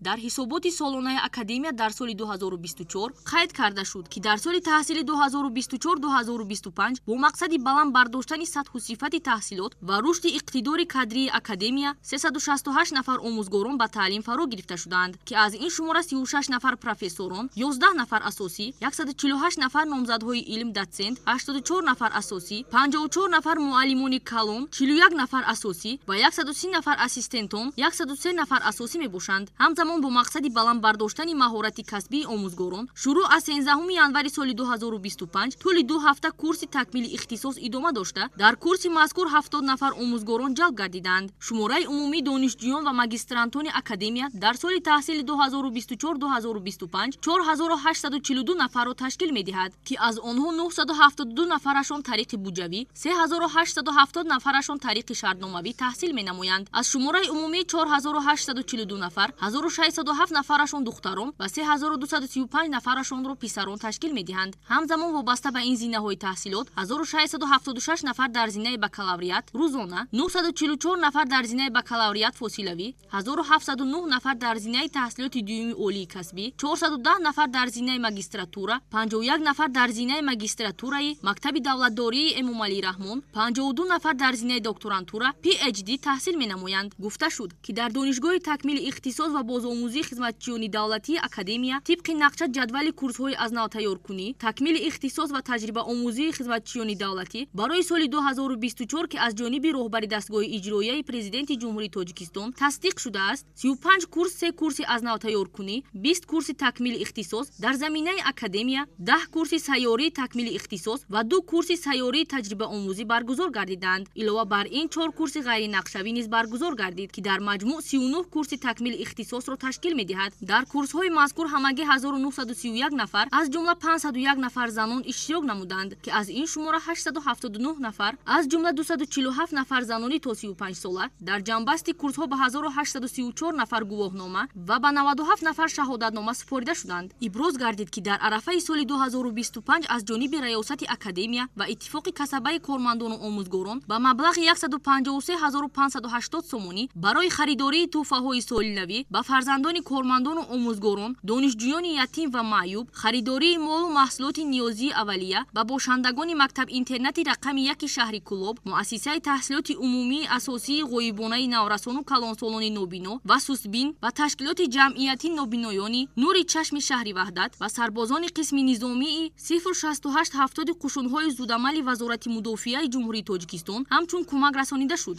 дар ҳисоботи солонаи академия дар соли 2024 қайд карда шуд, ки дар соли таҳсилии 2024-2025 бо мақсади баланд бардоштани сатҳу сифати таҳсилот ва рушди иқтидори кадрии академия 368 нафар омӯзгорон ба таълим фаро гирифта шуданд, ки аз ин шумора 36 нафар профессорон, 11 нафар асосӣ, 148 нафар номзадҳои илм доцент, 84 нафар асосӣ, 54 нафар муаллимони калон, 41 нафар асосӣ ва 130 нафар ассистентон, 103 нафар асосӣ мебошанд. ҳамзамон бо мақсади баланд бардоштани маҳорати касбии омӯзгорон, шурӯъ аз 13 январи соли 2025 тӯли 2 ҳафта курси такмили ихтисос идома дошта, дар курси мазкур 70 нафар омӯзгорон ҷалб гардиданд. шумораи умумии донишҷӯён ва магистрантони академия дар соли таҳсили 2024-2025 4842 нафарро ташкил медиҳад, ки аз онҳо 972 нафарашон тариқи буҷавӣ, 3870 нафарашон тариқи шартномавӣ таҳсил менамоянд. аз шумораи умумии 4842 нафар 1607 нафарашон духтарон ва 3235 нафарашонро писарон ташкил медиҳанд. ҳамзамон вобаста ба ин зинаҳои таҳсилот 1676 нафар дар зинаи бакалавриат рӯзона, 944 нафар дар зинаи бакалавриат фосилавӣ, 1709 нафар дар зинаи таҳсилоти дуюми олии касбӣ, 410 нафар дар зинаи магистратура, 51 нафар дар зинаи магистратураи Мактаби давлатдории Эмомалӣ Раҳмон, 52 нафар дар зинаи докторантура PhD таҳсил менамоянд. гуфта шуд, ки дар донишгоҳи такмили ихтисос ва бозомӯзии хизматчиёни давлатии академия тибқи нақша ҷадвали курсҳои аз нав тайёркунӣ, такмили ихтисос ва таҷрибаомӯзии хизматчиёни давлатӣ барои соли 2024, ки аз ҷониби роҳбари дастгоҳи иҷроияи президенти ҷумҳурии Тоҷикистон тасдиқ шудааст, 35 курс, 3 курси аз нав тайёркунӣ, 20 курси такмили ихтисос дар заминаи академия, 10 курси сайёрии такмили ихтисос ва 2 курси сайёрии таҷрибаомӯзӣ баргузор гардиданд. илова бар ин 4 курси ғайринақшавӣ низ баргузор гардид, ки дар маҷмӯъ 39 курси такмили ихтисосро ташкил медиҳад. дар курсҳои мазкур ҳамагӣ 1931 нафар аз ҷумла 501 нафар занон иштирок намуданд, ки аз ин шумора 879 нафар аз ҷумла 247 нафар занони то 35 сола дар ҷамъбасти курсҳо ба 1834 нафар гувоҳнома ва ба 97 нафар шаҳодатнома супорида шуданд. иброз гардид, ки дар арафаи соли 2025 аз ҷониби раёсати академия ва иттифоқи касабаи кормандону омӯзгорон ба маблағи 153580 сомонӣ барои харидории тӯҳфаҳои солинавӣ ба фарзандони кормандону омӯзгорон, донишҷӯёни ятим ва маъюб, харидории молу маҳсулоти ниёзии аввалия ба бошандагони мактаб-интернати рақами 1 шаҳри Кӯлоб, муассисаи таҳсилоти умумии асосии ғоибонаи наврасону калонсолони нобино ва сустбин ва ташкилоти ҷамъияти нобиноёни Нури чашми шаҳри Ваҳдат ва сарбозони қисми низомии 06870 қушунҳои зудамали Вазорати мудофиаи ҷумҳурии Тоҷикистон ҳамчун кӯмак расонида шуд.